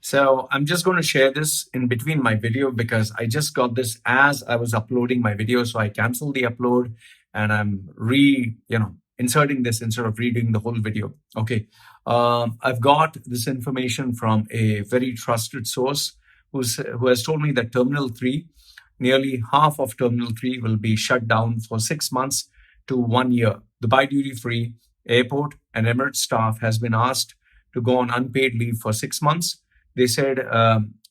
So I'm just going to share this in between my video because I just got this as I was uploading my video. So I canceled the upload and I'm inserting this instead of reading the whole video. Okay. I've got this information from a very trusted source who has told me that Terminal 3, nearly half of Terminal 3 will be shut down for 6 months to 1 year. Dubai Duty Free, airport and Emirates staff has been asked to go on unpaid leave for 6 months. They said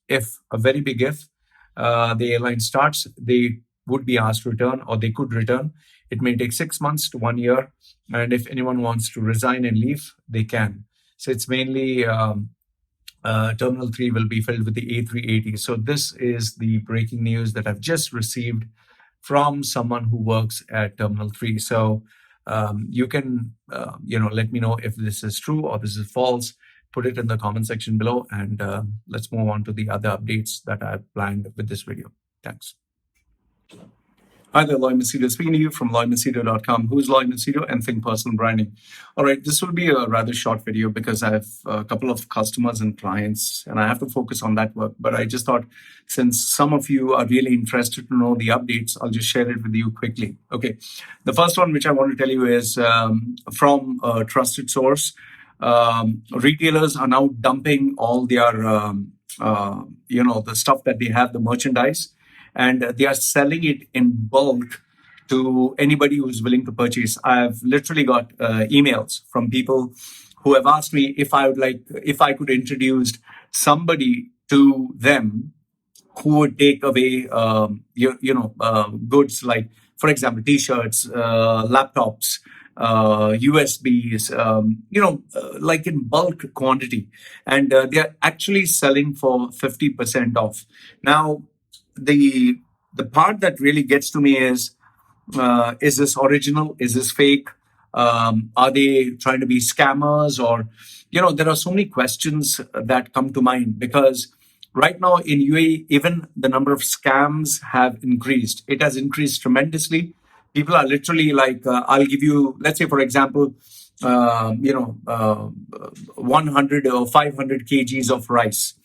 if the airline starts, they would be asked to return or they could return. It may take 6 months to 1 year. And if anyone wants to resign and leave, they can. So it's mainly Terminal 3 will be filled with the A380. So this is the breaking news that I've just received from someone who works at Terminal 3. So you can, let me know if this is true or this is false. Put it in the comment section below, and let's move on to the other updates that I've planned with this video. Thanks. Hi there, Loy Machedo speaking to you from loymachedo.com. Who's Loy Machedo and Think Personal Branding? All right, this will be a rather short video because I have a couple of customers and clients and I have to focus on that work. But I just thought since some of you are really interested to know the updates, I'll just share it with you quickly. Okay, the first one which I want to tell you is from a trusted source. Retailers are now dumping all their, the stuff that they have, the merchandise, and they are selling it in bulk to anybody who's willing to purchase. I've literally got emails from people who have asked me if I could introduce somebody to them who would take away, goods like, for example, T-shirts, laptops, USBs, like in bulk quantity, and they're actually selling for 50% off. Now, the part that really gets to me is this original? Is this fake? Are they trying to be scammers? Or, there are so many questions that come to mind because right now in UAE, even the number of scams have increased. It has increased tremendously. People are literally like, I'll give you, let's say, for example, 100 or 500 kgs of rice.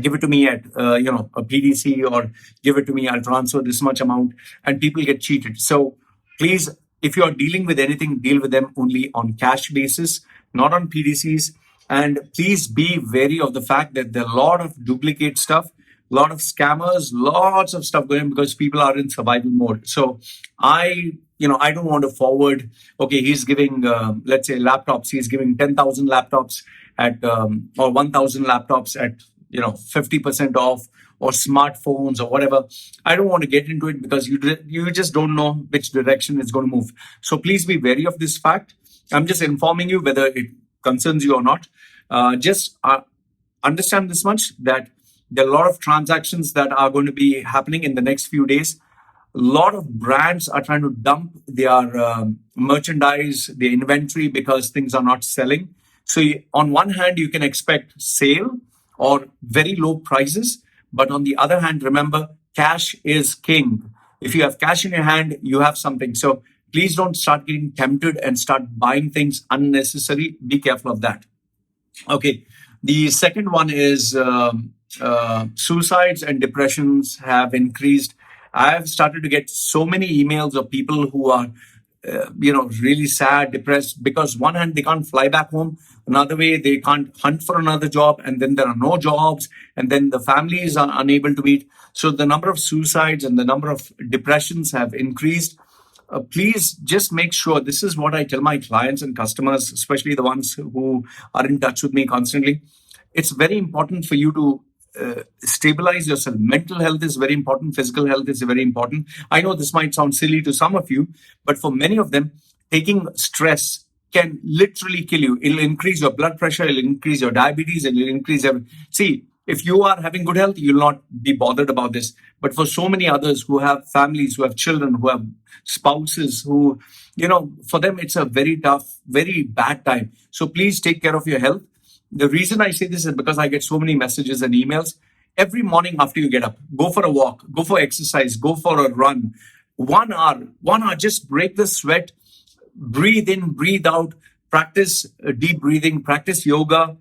Give it to me at, a PDC, or give it to me, I'll transfer this much amount, and people get cheated. So please, if you're dealing with anything, deal with them only on cash basis, not on PDCs. And please be wary of the fact that there are a lot of duplicate stuff, a lot of scammers, lots of stuff going on because people are in survival mode. So I don't want to forward, okay, he's giving, let's say laptops, he's giving 10,000 laptops at, or 1,000 laptops at, 50% off, or smartphones or whatever. I don't want to get into it because you just don't know which direction it's going to move. So please be wary of this fact. I'm just informing you whether it concerns you or not. Just understand this much, that there are a lot of transactions that are going to be happening in the next few days. A lot of brands are trying to dump their merchandise, their inventory, because things are not selling. So on one hand, you can expect sale or very low prices. But on the other hand, remember, cash is king. If you have cash in your hand, you have something. So please don't start getting tempted and start buying things unnecessary. Be careful of that. Okay. The second one is suicides and depressions have increased. I've started to get so many emails of people who are, really sad, depressed, because one hand, they can't fly back home. Another way, they can't hunt for another job. And then there are no jobs. And then the families are unable to meet. So the number of suicides and the number of depressions have increased. Please just make sure, this is what I tell my clients and customers, especially the ones who are in touch with me constantly. It's very important for you to stabilize yourself. Mental health is very important. Physical health is very important. I know this might sound silly to some of you, but for many of them, taking stress can literally kill you. It'll increase your blood pressure. It'll increase your diabetes. It'll increase everything. See, if you are having good health, you'll not be bothered about this. But for so many others who have families, who have children, who have spouses, who, for them, it's a very tough, very bad time. So please take care of your health. The reason I say this is because I get so many messages and emails. Every morning after you get up, go for a walk, go for exercise, go for a run. 1 hour, just break the sweat, breathe in, breathe out, practice deep breathing, practice yoga,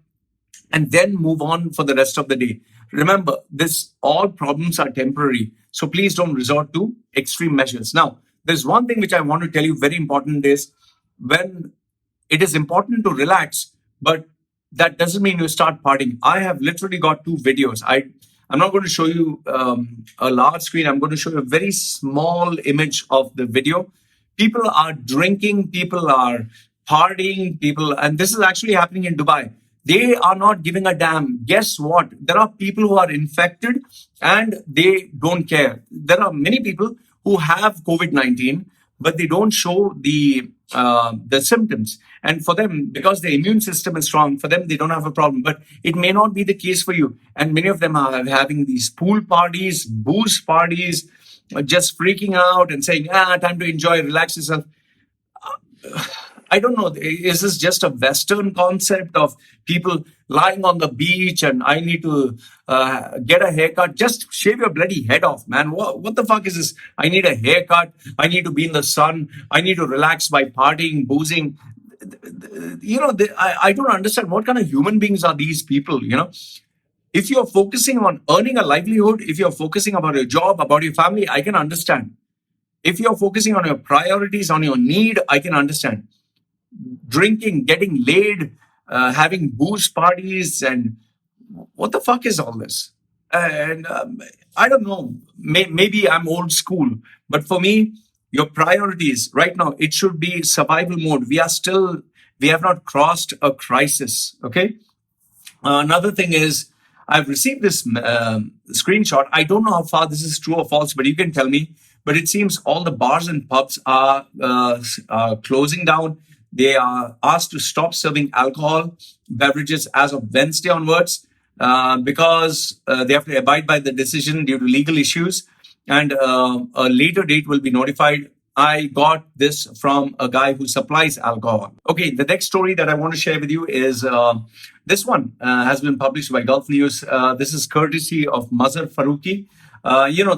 and then move on for the rest of the day. Remember, this all problems are temporary. So please don't resort to extreme measures. Now, there's one thing which I want to tell you very important is when it is important to relax, but that doesn't mean you start partying. I have literally got two videos. I'm not going to show you a large screen. I'm going to show you a very small image of the video. People are drinking, people are partying, and this is actually happening in Dubai. They are not giving a damn. Guess what? There are people who are infected and they don't care. There are many people who have COVID-19, but they don't show the symptoms. And for them, because the immune system is strong, for them, they don't have a problem. But it may not be the case for you. And many of them are having these pool parties, booze parties, just freaking out and saying, time to enjoy, relax yourself. I don't know. Is this just a Western concept of people lying on the beach and I need to get a haircut? Just shave your bloody head off, man. What the fuck is this? I need a haircut. I need to be in the sun. I need to relax by partying, boozing. I don't understand what kind of human beings are these people, If you're focusing on earning a livelihood, if you're focusing about your job, about your family, I can understand. If you're focusing on your priorities, on your need, I can understand. Drinking, getting laid, having booze parties, and what the fuck is all this? And I don't know, maybe I'm old school, but for me, your priorities right now, it should be survival mode. We have not crossed a crisis. Okay. Another thing is, I've received this screenshot. I don't know how far this is true or false, but you can tell me. But it seems all the bars and pubs are closing down. They are asked to stop serving alcohol beverages as of Wednesday onwards because they have to abide by the decision due to legal issues, and a later date will be notified. I got this from a guy who supplies alcohol. Okay, the next story that I want to share with you is this one has been published by Gulf News. This is courtesy of Mazhar Faruqi.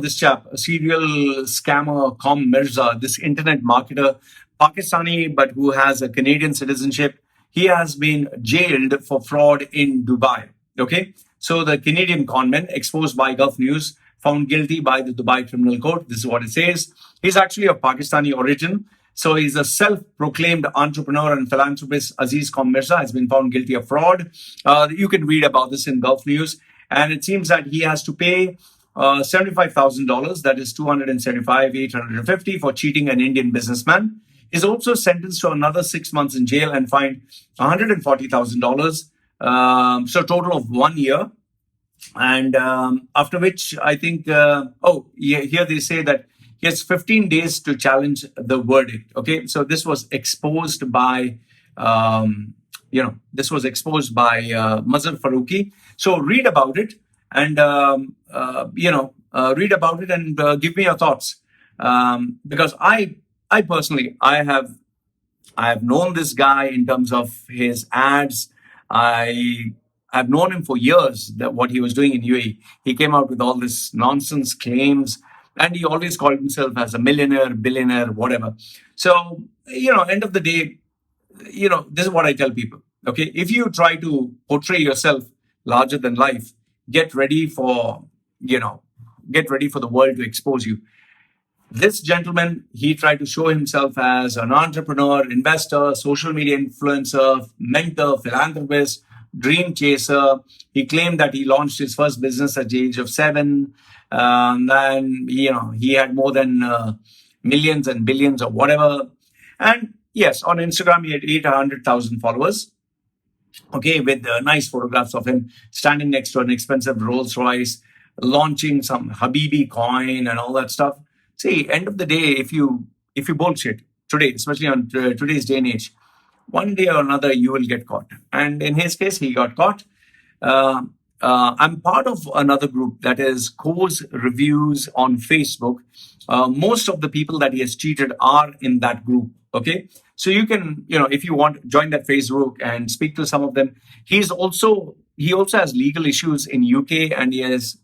This chap, a serial scammer, Com Mirza, this internet marketer, Pakistani, but who has a Canadian citizenship. He has been jailed for fraud in Dubai. Okay. So the Canadian conman exposed by Gulf News, found guilty by the Dubai Criminal Court. This is what it says. He's actually of Pakistani origin. So he's a self-proclaimed entrepreneur and philanthropist. Aziz Com Mirza has been found guilty of fraud. You can read about this in Gulf News. And it seems that he has to pay $75,000, that is $275,850 for cheating an Indian businessman. Is also sentenced to another 6 months in jail and fined $140,000. So total of 1 year. And after which I think, here they say that he has 15 days to challenge the verdict. Okay, so this was exposed by, Mazhar Faruqi. So read about it and, give me your thoughts. Because I personally, I have known this guy in terms of his ads. I've known him for years, that what he was doing in UAE. He came out with all this nonsense claims, and he always called himself as a millionaire, billionaire, whatever. So, end of the day, this is what I tell people. Okay, if you try to portray yourself larger than life, get ready for the world to expose you. This gentleman, he tried to show himself as an entrepreneur, investor, social media influencer, mentor, philanthropist, dream chaser. He claimed that he launched his first business at the age of 7. And, he had more than millions and billions or whatever. And yes, on Instagram, he had 800,000 followers. Okay, with nice photographs of him standing next to an expensive Rolls Royce, launching some Habibi coin and all that stuff. See, end of the day, if you bullshit today, especially on today's day and age, one day or another you will get caught. And in his case, he got caught. I'm part of another group that is Co's Reviews on Facebook. Most of the people that he has cheated are in that group. Okay, so you can, if you want, join that Facebook and speak to some of them. He also has legal issues in UK, and he has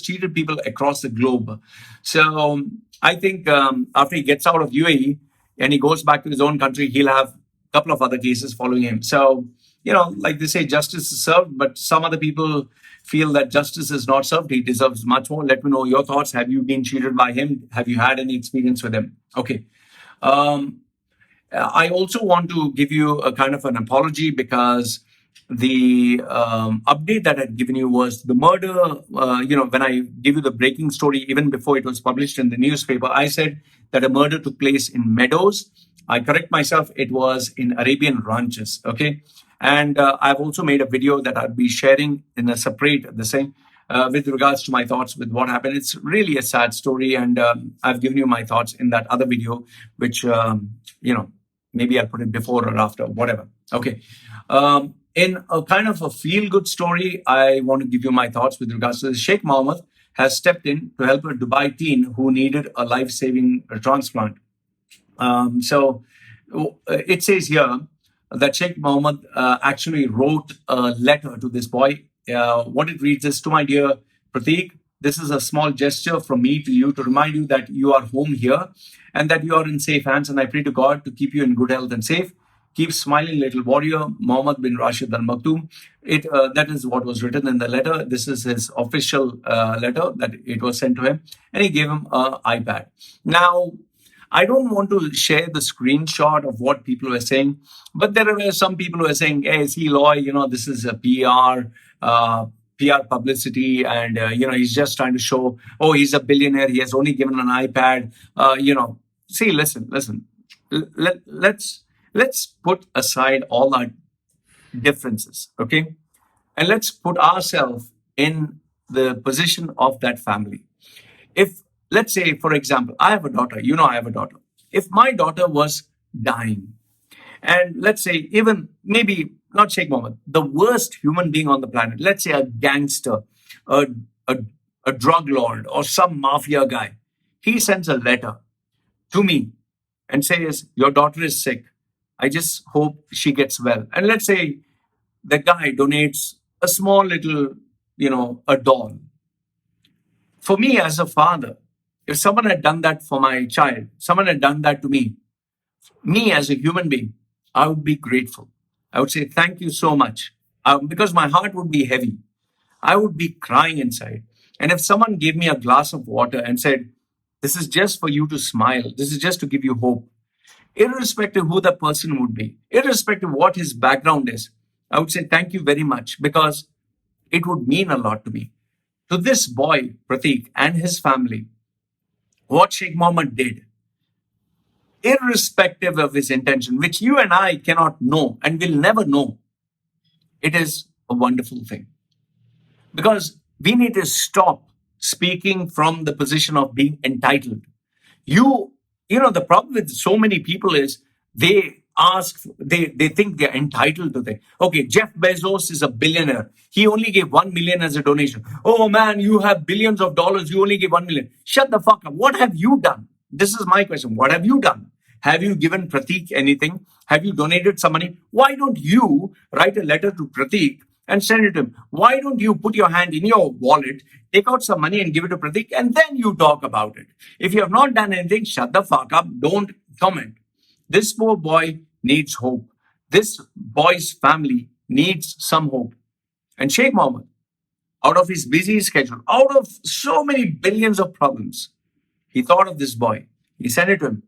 cheated people across the globe. So I think after he gets out of UAE and he goes back to his own country, he'll have a couple of other cases following him. So like they say, justice is served, but some other people feel that justice is not served. He deserves much more. Let me know your thoughts. Have you been cheated by him? Have you had any experience with him? Okay. Um, I also want to give you a kind of an apology because the update that I'd given you was the murder. When I give you the breaking story, even before it was published in the newspaper, I said that a murder took place in Meadows. I correct myself, it was in Arabian ranches. Okay. And I've also made a video that I'll be sharing in a separate, the same, with regards to my thoughts with what happened. It's really a sad story. And I've given you my thoughts in that other video, which, maybe I'll put it before or after, whatever. Okay. In a kind of a feel-good story, I want to give you my thoughts with regards to this. Sheikh Mohammed has stepped in to help a Dubai teen who needed a life-saving transplant. So it says here that Sheikh Mohammed actually wrote a letter to this boy. What it reads is, "To my dear Pratik, this is a small gesture from me to you to remind you that you are home here and that you are in safe hands. And I pray to God to keep you in good health and safe. Keep smiling, little warrior, Mohammed bin Rashid Al Maktoum." That is what was written in the letter. This is his official letter that it was sent to him, and he gave him an iPad. Now, I don't want to share the screenshot of what people were saying, but there were some people who were saying, "Hey, see, Loy, this is a PR publicity, and he's just trying to show, oh, he's a billionaire. He has only given an iPad." See, listen. Let's put aside all our differences, okay, and let's put ourselves in the position of that family. If, let's say, for example, I have a daughter, I have a daughter. If my daughter was dying, and let's say, even maybe not Sheikh Mohammed, the worst human being on the planet, let's say a gangster, a, a, a drug lord, or some mafia guy, he sends a letter to me and says, "Your daughter is sick. I just hope she gets well." And let's say the guy donates a small little, a doll. For me as a father, if someone had done that for my child, someone had done that to me as a human being, I would be grateful. I would say, "Thank you so much." Because my heart would be heavy. I would be crying inside. And if someone gave me a glass of water and said, "This is just for you to smile, this is just to give you hope," irrespective who the person would be, irrespective what his background is, I would say, "Thank you very much," because it would mean a lot to me. To this boy, Pratik, and his family, what Sheikh Mohammed did, irrespective of his intention, which you and I cannot know and will never know, it is a wonderful thing. Because we need to stop speaking from the position of being entitled. The problem with so many people is they think they're entitled to things. Okay, Jeff Bezos is a billionaire. He only gave 1 million as a donation. "Oh man, you have billions of dollars. You only gave 1 million. Shut the fuck up. What have you done? This is my question. What have you done? Have you given Pratik anything? Have you donated some money? Why don't you write a letter to Pratik and send it to him? Why don't you put your hand in your wallet, take out some money and give it to Pratik, and then you talk about it? If you have not done anything, shut the fuck up. Don't comment." This poor boy needs hope. This boy's family needs some hope. And Sheikh Mohammed, out of his busy schedule, out of so many billions of problems, he thought of this boy. He sent it to him.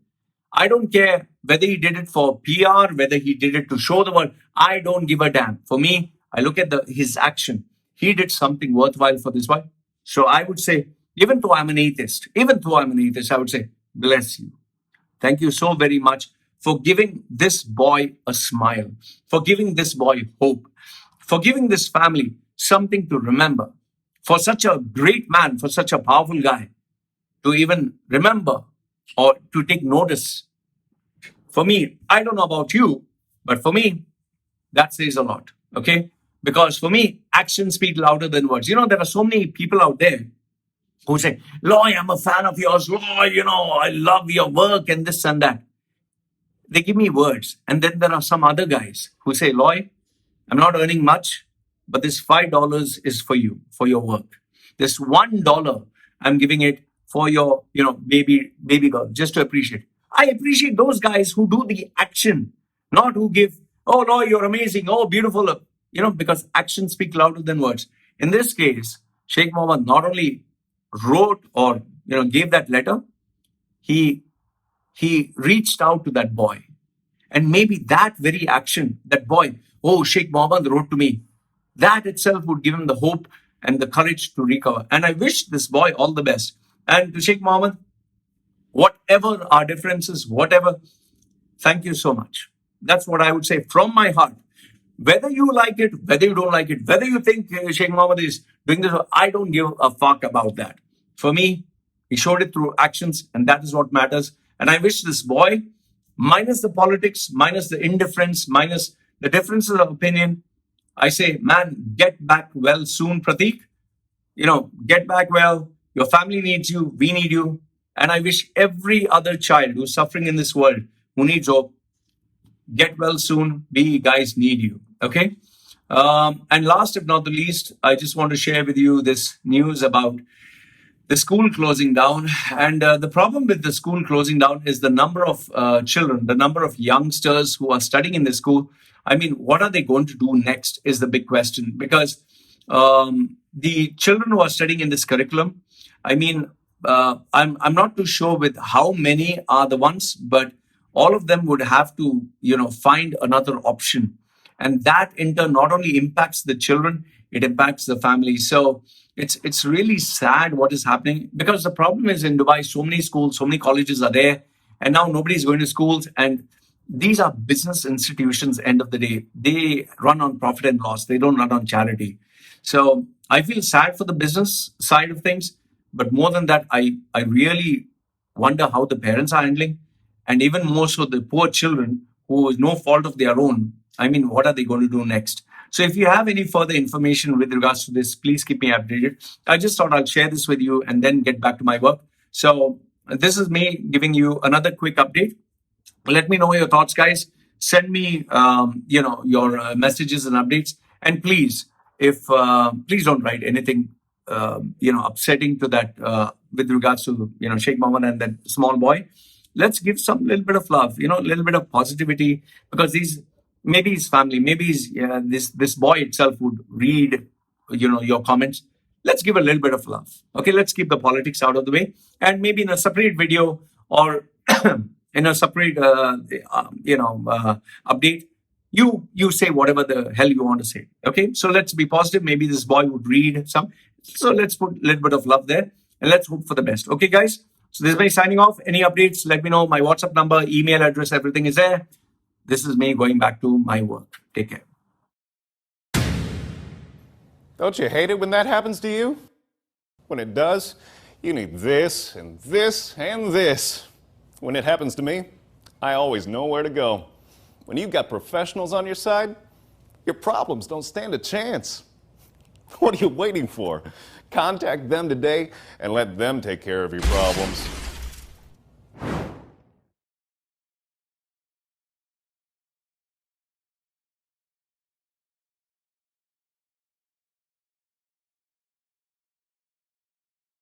I don't care whether he did it for PR, whether he did it to show the world. I don't give a damn. For me, I look at his action. He did something worthwhile for this boy. So I would say, even though I'm an atheist, I would say, bless you. Thank you so very much for giving this boy a smile, for giving this boy hope, for giving this family something to remember. For such a great man, for such a powerful guy to even remember or to take notice. For me, I don't know about you, but for me, that says a lot, okay? Because for me, actions speak louder than words. There are so many people out there who say, "Loy, I'm a fan of yours. Loy, I love your work," and this and that. They give me words. And then there are some other guys who say, "Loy, I'm not earning much, but this $5 is for you, for your work. This $1, I'm giving it for your, baby girl, just to appreciate." I appreciate those guys who do the action, not who give Oh, Loy, you're amazing. Oh, beautiful. Because actions speak louder than words. In this case, Sheikh Mohammed not only wrote or gave that letter, he he reached out to that boy. And maybe that very action, that boy, oh, Sheikh Mohammed wrote to me, that itself would give him the hope and the courage to recover. And I wish this boy all the best. And to Sheikh Mohammed, whatever our differences, whatever, thank you so much. That's what I would say from my heart. Whether you like it, whether you don't like it, whether you think Sheikh Mohammed is doing this, I don't give a fuck about that. For me, he showed it through actions, and that is what matters. And I wish this boy, minus the politics, minus the indifference, minus the differences of opinion, I say, man, get back well soon, Pratik. Get back well. Your family needs you. We need you. And I wish every other child who's suffering in this world, who needs hope, get well soon. We guys need you. Okay. And last but not the least, I just want to share with you this news about the school closing down. And the problem with the school closing down is the number of children, the number of youngsters who are studying in the school. I mean, what are they going to do next is the big question, because the children who are studying in this curriculum, I mean, I'm not too sure with how many are the ones, but all of them would have to, find another option. And that in turn not only impacts the children, it impacts the family. So it's really sad what is happening, because the problem is in Dubai, so many schools, so many colleges are there, and now nobody's going to schools. And these are business institutions, end of the day. They run on profit and loss. They don't run on charity. So I feel sad for the business side of things. But more than that, I really wonder how the parents are handling, and even more so the poor children who is no fault of their own. I mean, what are they going to do next? So if you have any further information with regards to this, please keep me updated. I just thought I'll share this with you and then get back to my work. So this is me giving you another quick update. Let me know your thoughts, guys. Send me, your messages and updates. And please, if please don't write anything, upsetting to that with regards to Sheikh Mohammed and that small boy. Let's give some little bit of love, a little bit of positivity, because maybe his family, maybe this boy itself would read, your comments. Let's give a little bit of love. Okay, let's keep the politics out of the way, and maybe in a separate video or in a separate, update, you say whatever the hell you want to say. Okay, so let's be positive. Maybe this boy would read some. So let's put a little bit of love there, and let's hope for the best. Okay, guys. So this is me signing off. Any updates, let me know. My WhatsApp number, email address, everything is there. This is me going back to my work. Take care. Don't you hate it when that happens to you? When it does, you need this and this and this. When it happens to me, I always know where to go. When you've got professionals on your side, your problems don't stand a chance. What are you waiting for? Contact them today and let them take care of your problems.